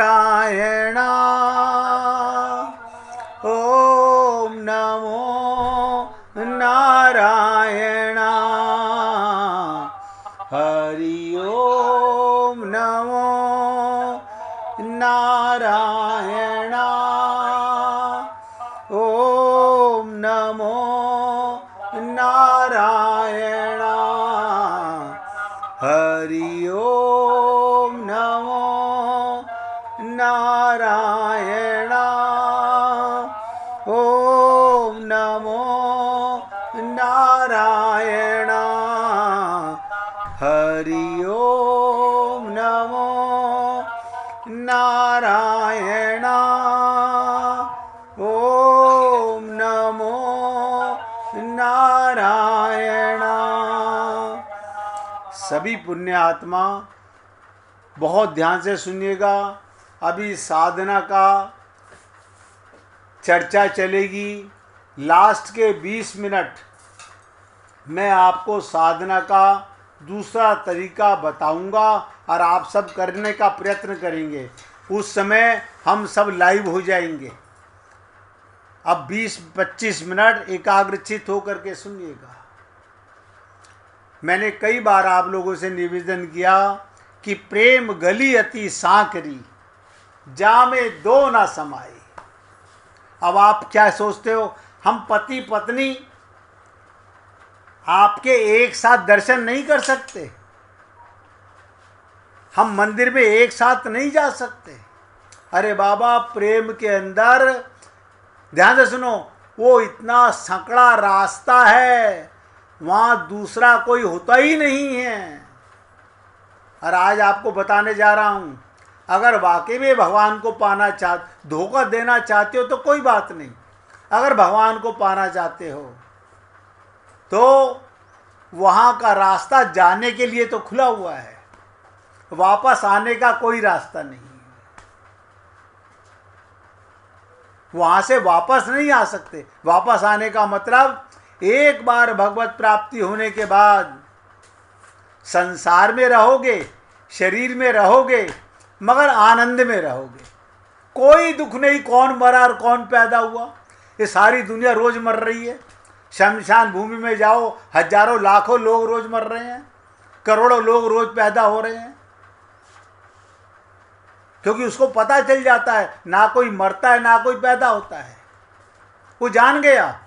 नारायण ओम नमो नारायण हरि ओम नमो नारायण ओम नमो नारायण हरि ओम नमो नारायण ओम नमो नारायण हरि ओम नमो नारायण ओम नमो नारायण। सभी पुण्य आत्मा बहुत ध्यान से सुनिएगा। अभी साधना का चर्चा चलेगी। लास्ट के 20 मिनट मैं आपको साधना का दूसरा तरीका बताऊंगा और आप सब करने का प्रयत्न करेंगे। उस समय हम सब लाइव हो जाएंगे। अब 20-25 मिनट एकाग्रचित होकर के सुनिएगा। मैंने कई बार आप लोगों से निवेदन किया कि प्रेम गली अति सांकरी, जामे दो ना समाए। अब आप क्या सोचते हो, हम पति पत्नी आपके एक साथ दर्शन नहीं कर सकते? हम मंदिर में एक साथ नहीं जा सकते? अरे बाबा, प्रेम के अंदर ध्यान से सुनो, वो इतना संकड़ा रास्ता है, वहां दूसरा कोई होता ही नहीं है। और आज आपको बताने जा रहा हूं, अगर वाकई में भगवान को पाना धोखा देना चाहते हो तो कोई बात नहीं। अगर भगवान को पाना चाहते हो तो वहां का रास्ता जाने के लिए तो खुला हुआ है, वापस आने का कोई रास्ता नहीं है। वहां से वापस नहीं आ सकते। वापस आने का मतलब एक बार भगवत प्राप्ति होने के बाद संसार में रहोगे, शरीर में रहोगे, मगर आनंद में रहोगे। कोई दुख नहीं, कौन मरा और कौन पैदा हुआ। ये सारी दुनिया रोज मर रही है। शमशान भूमि में जाओ, हजारों लाखों लोग रोज मर रहे हैं, करोड़ों लोग रोज पैदा हो रहे हैं। क्योंकि उसको पता चल जाता है, ना कोई मरता है ना कोई पैदा होता है। वो जान गया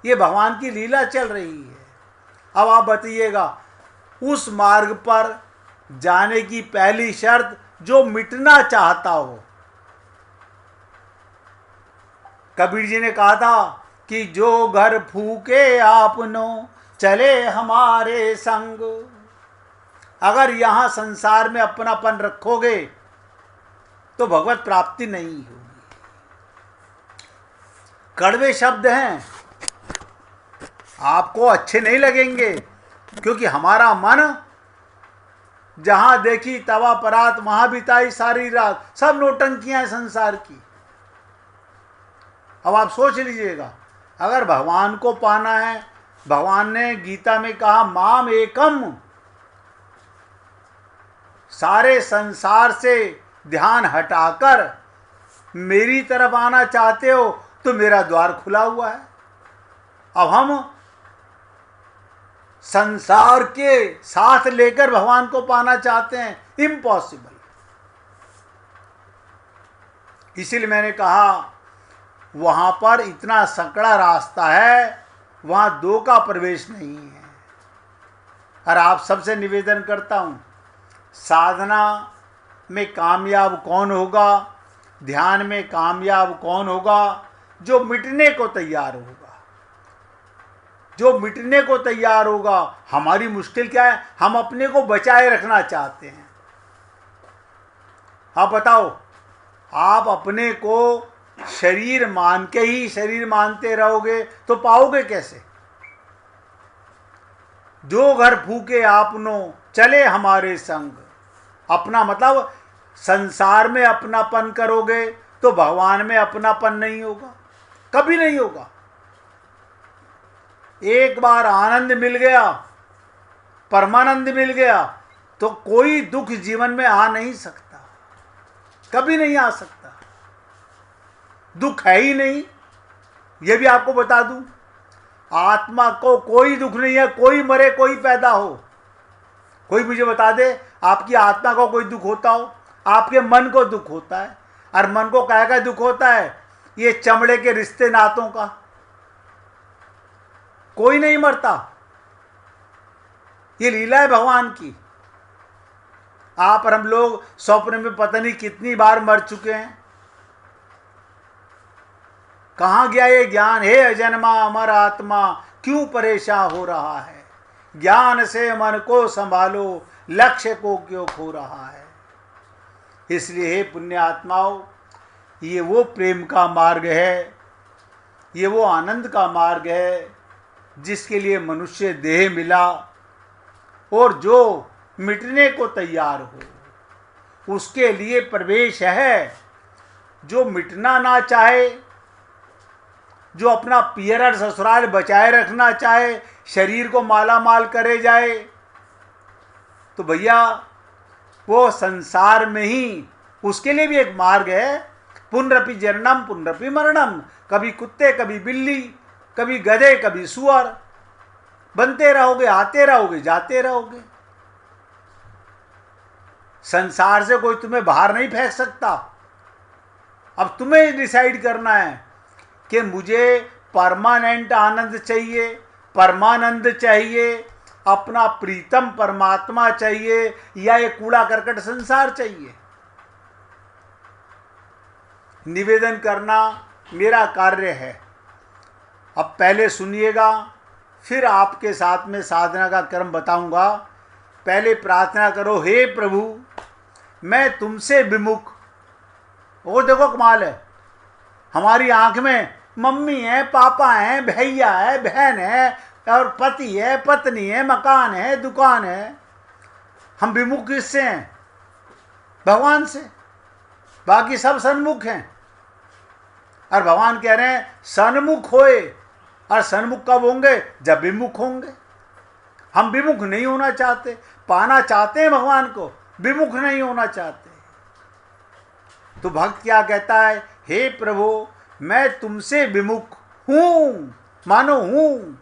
ये भगवान की लीला चल रही है। अब आप बताइएगा, उस मार्ग पर जाने की पहली शर्त, जो मिटना चाहता हो। कबीर जी ने कहा था कि जो घर फूके आपनो चले हमारे संग। अगर यहां संसार में अपनापन रखोगे तो भगवत प्राप्ति नहीं होगी। कड़वे शब्द हैं, आपको अच्छे नहीं लगेंगे, क्योंकि हमारा मन जहां देखी तवा परात, वहां बिताई सारी रात। सब नौटंकियां हैं संसार की। अब आप सोच लीजिएगा, अगर भगवान को पाना है, भगवान ने गीता में कहा माम एकम, सारे संसार से ध्यान हटाकर मेरी तरफ आना चाहते हो तो मेरा द्वार खुला हुआ है। अब हम संसार के साथ लेकर भगवान को पाना चाहते हैं, इम्पॉसिबल। इसीलिए मैंने कहा वहां पर इतना संकड़ा रास्ता है, वहां दो का प्रवेश नहीं है। और आप सबसे निवेदन करता हूं, साधना में कामयाब कौन होगा, ध्यान में कामयाब कौन होगा? जो मिटने को तैयार होगा। जो मिटने को तैयार होगा। हमारी मुश्किल क्या है, हम अपने को बचाए रखना चाहते हैं। आप बताओ, आप अपने को शरीर मान के ही शरीर मानते रहोगे तो पाओगे कैसे? जो घर फूके आपनो चले हमारे संग। अपना मतलब संसार में अपनापन करोगे तो भगवान में अपनापन नहीं होगा, कभी नहीं होगा। एक बार आनंद मिल गया, परमानंद मिल गया, तो कोई दुख जीवन में आ नहीं सकता। कभी नहीं आ सकता। दुख है ही नहीं, ये भी आपको बता दूं। आत्मा को कोई दुख नहीं है, कोई मरे कोई पैदा हो। कोई मुझे बता दे आपकी आत्मा को कोई दुख होता हो? आपके मन को दुख होता है। और मन को क्या का दुख होता है? ये चमड़े के रिश्ते नातों का। कोई नहीं मरता, ये लीला है भगवान की। आप और हम लोग स्वप्न में पता नहीं कितनी बार मर चुके हैं। कहां गया ये ज्ञान? हे अजन्मा अमर आत्मा, क्यों परेशान हो रहा है? ज्ञान से मन को संभालो, लक्ष्य को क्यों खो रहा है? इसलिए हे पुण्य आत्माओं, ये वो प्रेम का मार्ग है, ये वो आनंद का मार्ग है जिसके लिए मनुष्य देह मिला और जो मिटने को तैयार हो उसके लिए प्रवेश है। जो मिटना ना चाहे, जो अपना पियरर ससुराल बचाए रखना चाहे, शरीर को माला माल करे जाए, तो भैया वो संसार में ही, उसके लिए भी एक मार्ग है। पुनरपि जननम पुनरपि मरणम। कभी कुत्ते, कभी बिल्ली, कभी गधे, कभी सुअर बनते रहोगे, आते रहोगे, जाते रहोगे। संसार से कोई तुम्हें बाहर नहीं फेंक सकता। अब तुम्हें डिसाइड करना है कि मुझे परमानेंट आनंद चाहिए, परमानंद चाहिए, अपना प्रीतम परमात्मा चाहिए, या ये कूड़ा करकट संसार चाहिए। निवेदन करना मेरा कार्य है। अब पहले सुनिएगा, फिर आपके साथ में साधना का क्रम बताऊंगा। पहले प्रार्थना करो, हे प्रभु मैं तुमसे विमुख। वो देखो कमाल है, हमारी आंख में मम्मी है, पापा है, भैया है, बहन है, और पति है, पत्नी है, मकान है, दुकान है। हम विमुख किससे हैं? भगवान से। बाकी सब सन्मुख हैं। और भगवान कह रहे हैं सन्मुख होए। और सन्मुख कब होंगे? जब विमुख होंगे। हम विमुख नहीं होना चाहते, पाना चाहते हैं भगवान को, विमुख नहीं होना चाहते। तो भक्त क्या कहता है? हे प्रभु मैं तुमसे विमुख हूं। मानो हूं,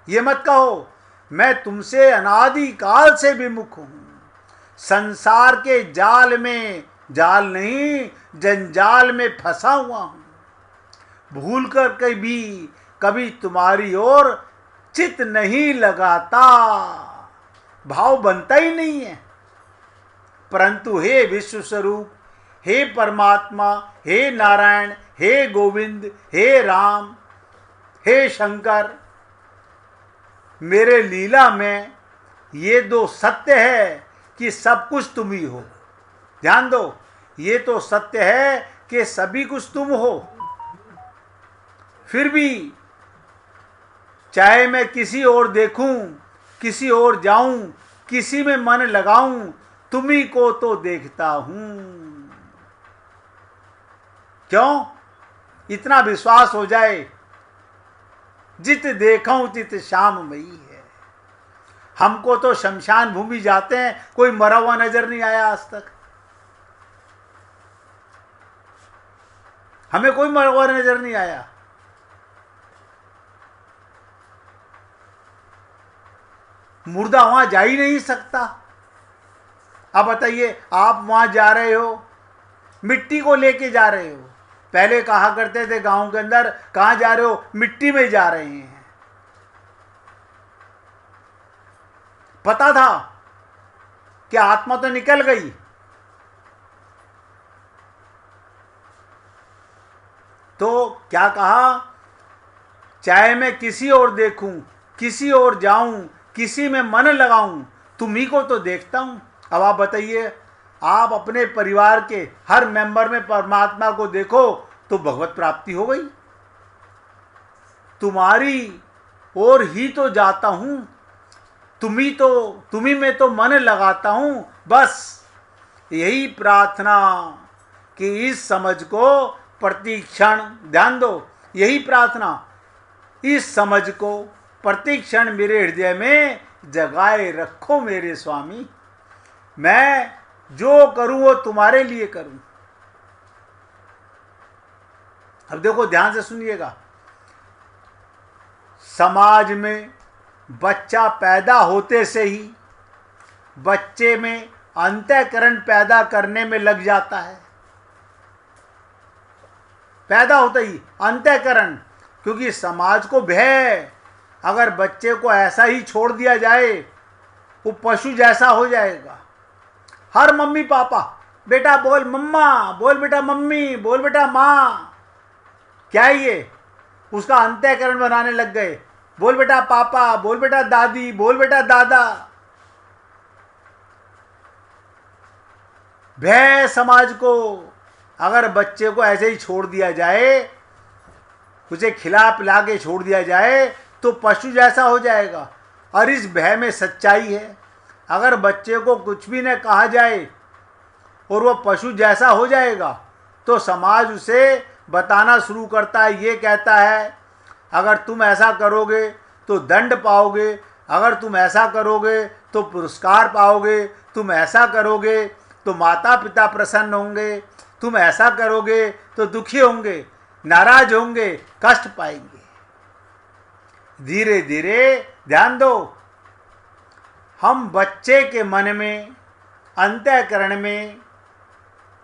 ये मत कहो मैं तुमसे अनादि काल से विमुख हूं। संसार के जाल में, जाल नहीं जंजाल में फंसा हुआ हूं। भूल कर कभी तुम्हारी ओर चित नहीं लगाता। भाव बनता ही नहीं है। परंतु हे विश्व स्वरूप, हे परमात्मा, हे नारायण, हे गोविंद, हे राम, हे शंकर, मेरे लीला में ये दो सत्य है कि सब कुछ तुम ही हो। ध्यान दो, ये तो सत्य है कि सभी कुछ तुम हो। फिर भी चाहे मैं किसी और देखूं, किसी और जाऊं, किसी में मन लगाऊं, तुम्ही को तो देखता हूं। क्यों? इतना विश्वास हो जाए, जित देखूं तित श्याममयी है। हमको तो शमशान भूमि जाते हैं, कोई मरा हुआ नजर नहीं आया आज तक। हमें कोई मरा हुआ नजर नहीं आया। मुर्दा वहां जा ही नहीं सकता। अब बताइए, आप वहां जा रहे हो, मिट्टी को लेके जा रहे हो। पहले कहा करते थे गांव के अंदर, कहां जा रहे हो? मिट्टी में जा रहे हैं। पता था कि आत्मा तो निकल गई। तो क्या कहा? चाहे मैं किसी और देखूं, किसी और जाऊं, किसी में मन लगाऊं, तुम्ही को तो देखता हूं। अब आप बताइए, आप अपने परिवार के हर मेंबर में परमात्मा को देखो तो भगवत प्राप्ति हो गई। तुम्हारी ओर ही तो जाता हूं, तुम्ही में तो मन लगाता हूं। बस यही प्रार्थना कि इस समझ को प्रतिक्षण, ध्यान दो, यही प्रार्थना, इस समझ को प्रतिक्षण मेरे हृदय में जगाए रखो मेरे स्वामी। मैं जो करूं वो तुम्हारे लिए करूं। अब देखो ध्यान से सुनिएगा, समाज में बच्चा पैदा होते से ही बच्चे में अंतःकरण पैदा करने में लग जाता है। पैदा होता ही अंतःकरण, क्योंकि समाज को भय, अगर बच्चे को ऐसा ही छोड़ दिया जाए वो पशु जैसा हो जाएगा। हर मम्मी पापा, बेटा बोल मम्मा, बोल बेटा मम्मी, बोल बेटा माँ, क्या है ये, उसका अंतःकरण बनाने लग गए। बोल बेटा पापा, बोल बेटा दादी, बोल बेटा दादा। भय समाज को, अगर बच्चे को ऐसे ही छोड़ दिया जाए, उसे खिला पिला के छोड़ दिया जाए तो पशु जैसा हो जाएगा। और इस भय में सच्चाई है, अगर बच्चे को कुछ भी न कहा जाए और वह पशु जैसा हो जाएगा तो समाज उसे बताना शुरू करता है। ये कहता है अगर तुम ऐसा करोगे तो दंड पाओगे, अगर तुम ऐसा करोगे तो पुरस्कार पाओगे, तुम ऐसा करोगे तो माता पिता प्रसन्न होंगे, तुम ऐसा करोगे तो दुखी होंगे, नाराज होंगे, कष्ट पाएंगे। धीरे धीरे ध्यान दो, हम बच्चे के मन में, अंतःकरण में,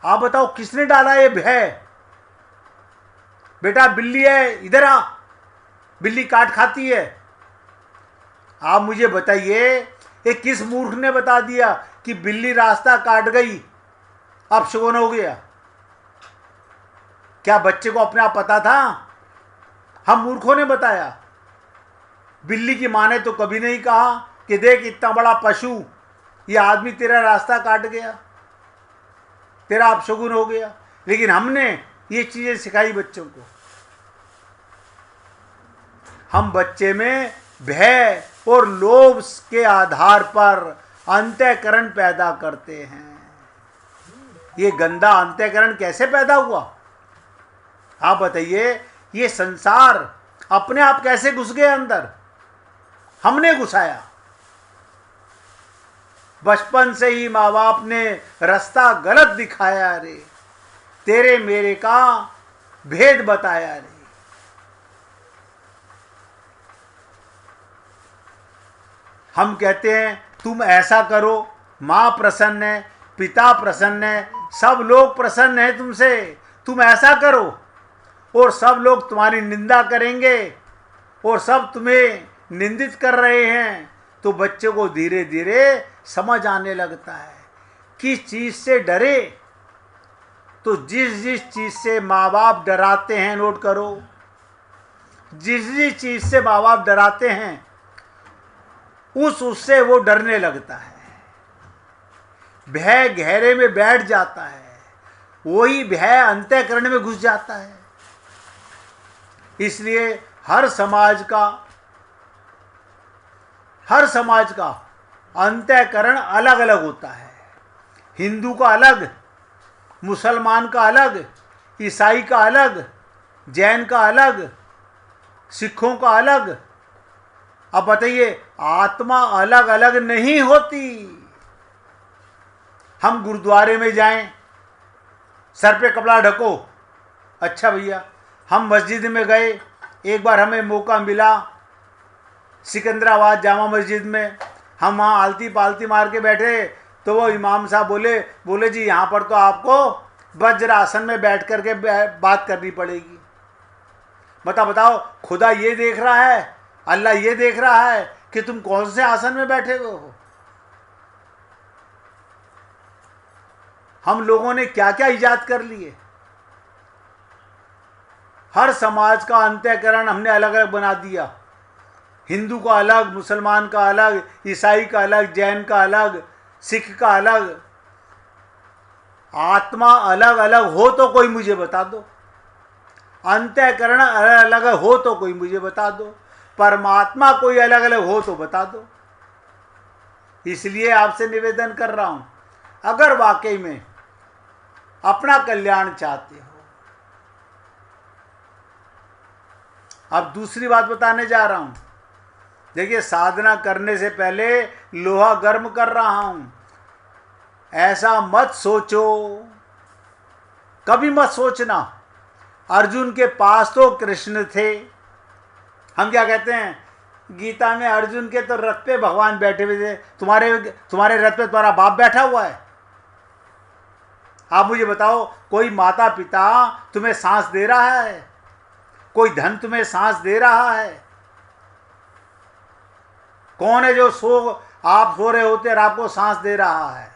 आप बताओ किसने डाला ये भय? बेटा बिल्ली है, इधर आ, बिल्ली काट खाती है। आप मुझे बताइए ये किस मूर्ख ने बता दिया कि बिल्ली रास्ता काट गई अब शगुन हो गया? क्या बच्चे को अपने आप पता था? हम मूर्खों ने बताया। बिल्ली की माँ ने तो कभी नहीं कहा कि देख इतना बड़ा पशु, ये आदमी तेरा रास्ता काट गया, तेरा अपशगुन हो गया। लेकिन हमने ये चीजें सिखाई बच्चों को। हम बच्चे में भय और लोभ के आधार पर अंतःकरण पैदा करते हैं। ये गंदा अंतःकरण कैसे पैदा हुआ? आप बताइए, ये संसार अपने आप कैसे घुस गए अंदर? हमने घुसाया। बचपन से ही माँ बाप ने रास्ता गलत दिखाया रे, तेरे मेरे का भेद बताया रे। हम कहते हैं तुम ऐसा करो, माँ प्रसन्न है, पिता प्रसन्न है, सब लोग प्रसन्न हैं तुमसे, तुम ऐसा करो, और सब लोग तुम्हारी निंदा करेंगे और सब तुम्हें निंदित कर रहे हैं। तो बच्चे को धीरे धीरे समझ आने लगता है किस चीज से डरे। तो जिस जिस चीज से माँ बाप डराते हैं, नोट करो, जिस जिस चीज से माँ बाप डराते हैं उससे वो डरने लगता है। भय गहरे में बैठ जाता है, वही भय अंतःकरण में घुस जाता है। इसलिए हर समाज का अंतःकरण अलग अलग होता है। हिंदू का अलग, मुसलमान का अलग, ईसाई का अलग, जैन का अलग, सिखों का अलग। अब बताइए, आत्मा अलग अलग नहीं होती। हम गुरुद्वारे में जाएं, सर पे कपड़ा ढको, अच्छा भैया। हम मस्जिद में गए, एक बार हमें मौका मिला सिकंदराबाद जामा मस्जिद में, हम वहाँ आलती पालती मार के बैठे तो वो इमाम साहब बोले जी यहाँ पर तो आपको वज्र आसन में बैठ करके बात करनी पड़ेगी। बताओ, खुदा ये देख रहा है, अल्लाह ये देख रहा है कि तुम कौन से आसन में बैठे हो। हम लोगों ने क्या क्या इजाद कर लिए। हर समाज का अंतःकरण हमने अलग अलग बना दिया। हिंदू का अलग, मुसलमान का अलग, ईसाई का अलग, जैन का अलग, सिख का अलग। आत्मा अलग अलग हो तो कोई मुझे बता दो, अंतःकरण अलग अलग हो तो कोई मुझे बता दो, परमात्मा कोई अलग अलग हो तो बता दो। इसलिए आपसे निवेदन कर रहा हूं, अगर वाकई में अपना कल्याण चाहते हो। अब दूसरी बात बताने जा रहा हूं। देखिए, साधना करने से पहले लोहा गर्म कर रहा हूं। ऐसा मत सोचो, कभी मत सोचना अर्जुन के पास तो कृष्ण थे। हम क्या कहते हैं गीता में, अर्जुन के तो रथ पे भगवान बैठे हुए थे। तुम्हारे रथ पे तुम्हारा बाप बैठा हुआ है। आप मुझे बताओ, कोई माता पिता तुम्हें सांस दे रहा है? कोई धन तुम्हें सांस दे रहा है? कौन है जो आप सो रहे होते और आपको सांस दे रहा है?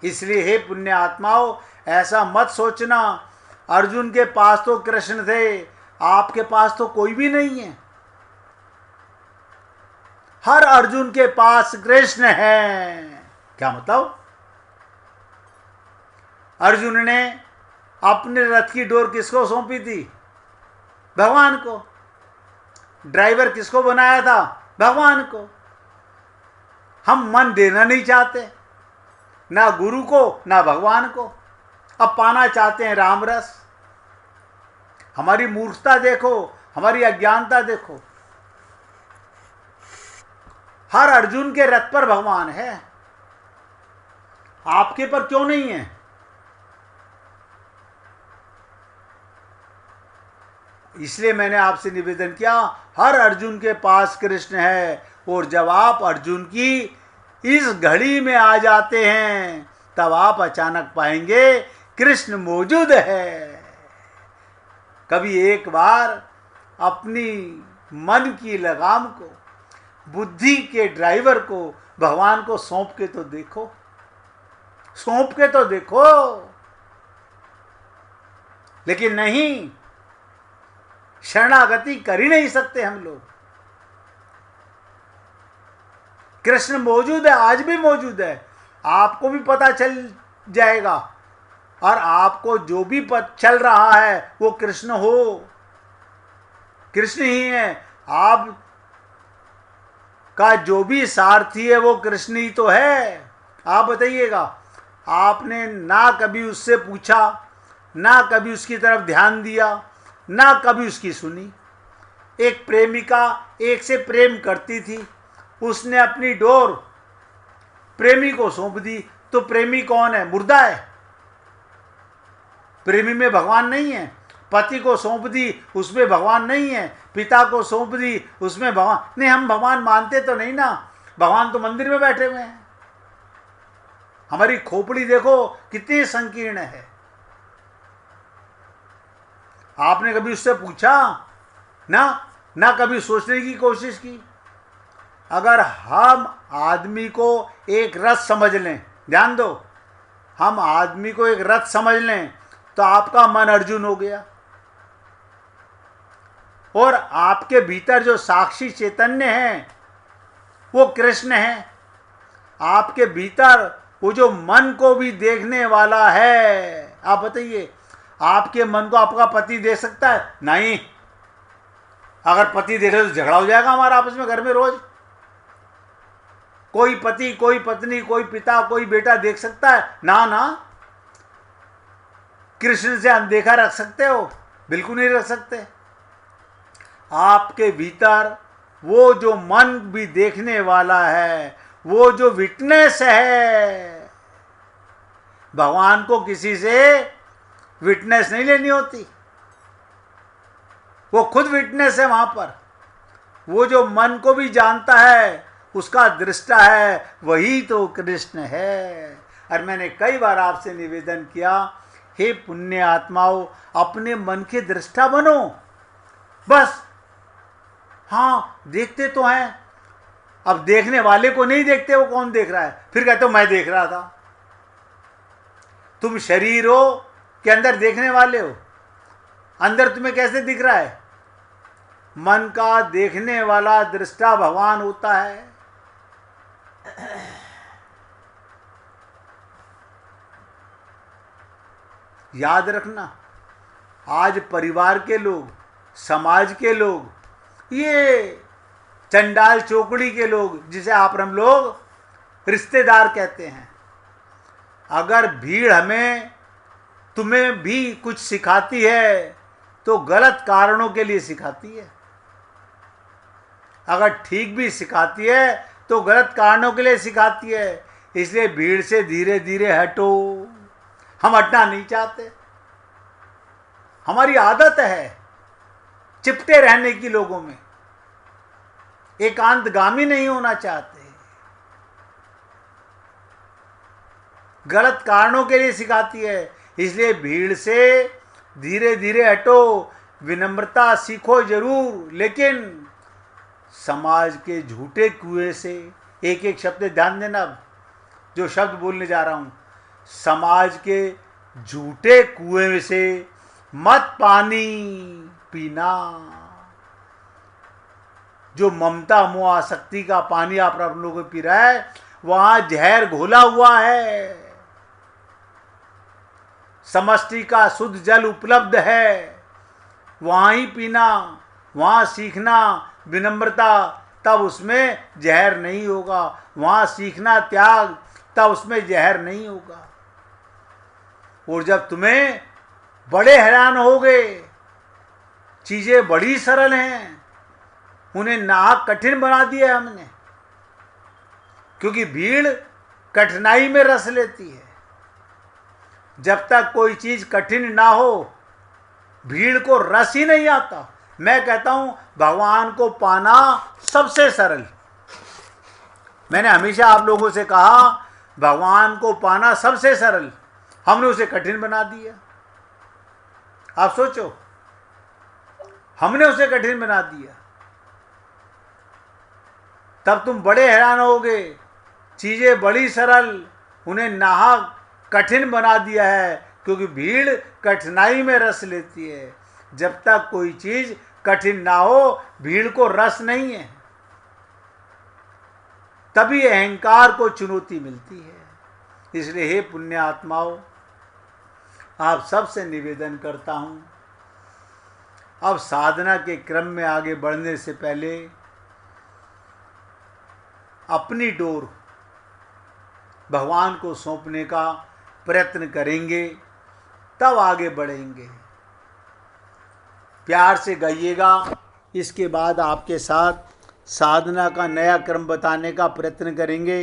इसलिए हे पुण्य आत्माओं, ऐसा मत सोचना अर्जुन के पास तो कृष्ण थे, आपके पास तो कोई भी नहीं है। हर अर्जुन के पास कृष्ण है। क्या मतलब? अर्जुन ने अपने रथ की डोर किसको सौंपी थी? भगवान को। ड्राइवर किसको बनाया था? भगवान को। हम मन देना नहीं चाहते, ना गुरु को ना भगवान को। अब पाना चाहते हैं राम रस। हमारी मूर्खता देखो, हमारी अज्ञानता देखो। हर अर्जुन के रथ पर भगवान है, आपके पर क्यों नहीं है? इसलिए मैंने आपसे निवेदन किया, हर अर्जुन के पास कृष्ण है। और जब आप अर्जुन की इस घड़ी में आ जाते हैं, तब आप अचानक पाएंगे कृष्ण मौजूद है। कभी एक बार अपनी मन की लगाम को, बुद्धि के ड्राइवर को भगवान को सौंप के तो देखो, सौंप के तो देखो। लेकिन नहीं, शरणागति कर ही नहीं सकते हम लोग। कृष्ण मौजूद है, आज भी मौजूद है। आपको भी पता चल जाएगा, और आपको जो भी चल रहा है वो कृष्ण कृष्ण ही है। आप का जो भी सारथी है वो कृष्ण ही तो है। आप बताइएगा, आपने ना कभी उससे पूछा, ना कभी उसकी तरफ ध्यान दिया, ना कभी उसकी सुनी। एक प्रेमिका एक से प्रेम करती थी, उसने अपनी डोर प्रेमी को सौंप दी, तो प्रेमी कौन है? मुर्दा है। प्रेमी में भगवान नहीं है। पति को सौंप दी, उसमें भगवान नहीं है। पिता को सौंप दी, उसमें भगवान नहीं। हम भगवान मानते तो नहीं ना, भगवान तो मंदिर में बैठे हुए हैं। हमारी खोपड़ी देखो कितनी संकीर्ण है। आपने कभी उससे पूछा? ना कभी सोचने की कोशिश की। अगर हम आदमी को एक रथ समझ लें, ध्यान दो, हम आदमी को एक रथ समझ लें, तो आपका मन अर्जुन हो गया। और आपके भीतर जो साक्षी चैतन्य है वो कृष्ण है। आपके भीतर वो जो मन को भी देखने वाला है। आप बताइए, आपके मन को आपका पति देख सकता है? नहीं। अगर पति देख ले तो झगड़ा हो जाएगा हमारा आपस में घर में रोज। कोई पति, कोई पत्नी, कोई पिता, कोई बेटा देख सकता है? ना। कृष्ण से अनदेखा रख सकते हो? बिल्कुल नहीं रख सकते। आपके भीतर वो जो मन भी देखने वाला है, वो जो विटनेस है, भगवान को किसी से विटनेस नहीं लेनी होती, वो खुद विटनेस है वहां पर। वो जो मन को भी जानता है, उसका दृष्टा है, वही तो कृष्ण है। और मैंने कई बार आपसे निवेदन किया, हे पुण्य आत्माओं, अपने मन के दृष्टा बनो। बस हाँ, देखते तो हैं, अब देखने वाले को नहीं देखते, वो कौन देख रहा है? फिर कहते हो मैं देख रहा था। तुम शरीर हो कि अंदर देखने वाले हो? अंदर तुम्हें कैसे दिख रहा है? मन का देखने वाला दृष्टा भगवान होता है। याद रखना, आज परिवार के लोग, समाज के लोग, ये चंडाल चौकड़ी के लोग, जिसे आप हम लोग रिश्तेदार कहते हैं, अगर भीड़ हमें तुम्हें भी कुछ सिखाती है तो गलत कारणों के लिए सिखाती है। अगर ठीक भी सिखाती है तो गलत कारणों के लिए सिखाती है। इसलिए भीड़ से धीरे धीरे हटो। हम हटना नहीं चाहते। हमारी आदत है चिपटे रहने की लोगों में, एकांतगामी नहीं होना चाहते, गलत कारणों के लिए सिखाती है। इसलिए भीड़ से धीरे धीरे हटो, विनम्रता सीखो जरूर, लेकिन समाज के झूठे कुएं से, एक एक शब्द ध्यान देना जो शब्द बोलने जा रहा हूं, समाज के झूठे कुएं से मत पानी पीना। जो ममता मोह आसक्ति का पानी आप लोगों को पी रहा है, वहां जहर घोला हुआ है। समष्टि का शुद्ध जल उपलब्ध है, वहां ही पीना, वहां सीखना विनम्रता, तब उसमें जहर नहीं होगा। वहां सीखना त्याग, तब उसमें जहर नहीं होगा। और जब तुम्हें बड़े हैरान होगे, चीजें बड़ी सरल हैं, उन्हें नाहक कठिन बना दिया हमने, क्योंकि भीड़ कठिनाई में रस लेती है। जब तक कोई चीज कठिन ना हो, भीड़ को रस ही नहीं आता। मैं कहता हूं भगवान को पाना सबसे सरल। मैंने हमेशा आप लोगों से कहा भगवान को पाना सबसे सरल, हमने उसे कठिन बना दिया। आप सोचो, हमने उसे कठिन बना दिया, तब तुम बड़े हैरान होगे। चीजें बड़ी सरल, उन्हें नाहक कठिन बना दिया है, क्योंकि भीड़ कठिनाई में रस लेती है। जब तक कोई चीज कठिन ना हो, भीड़ को रस नहीं है, तभी अहंकार को चुनौती मिलती है। इसलिए हे पुण्य आत्माओं, आप सबसे निवेदन करता हूं, अब साधना के क्रम में आगे बढ़ने से पहले अपनी डोर भगवान को सौंपने का प्रयत्न करेंगे, तब आगे बढ़ेंगे। प्यार से गाइएगा। इसके बाद आपके साथ साधना का नया क्रम बताने का प्रयत्न करेंगे।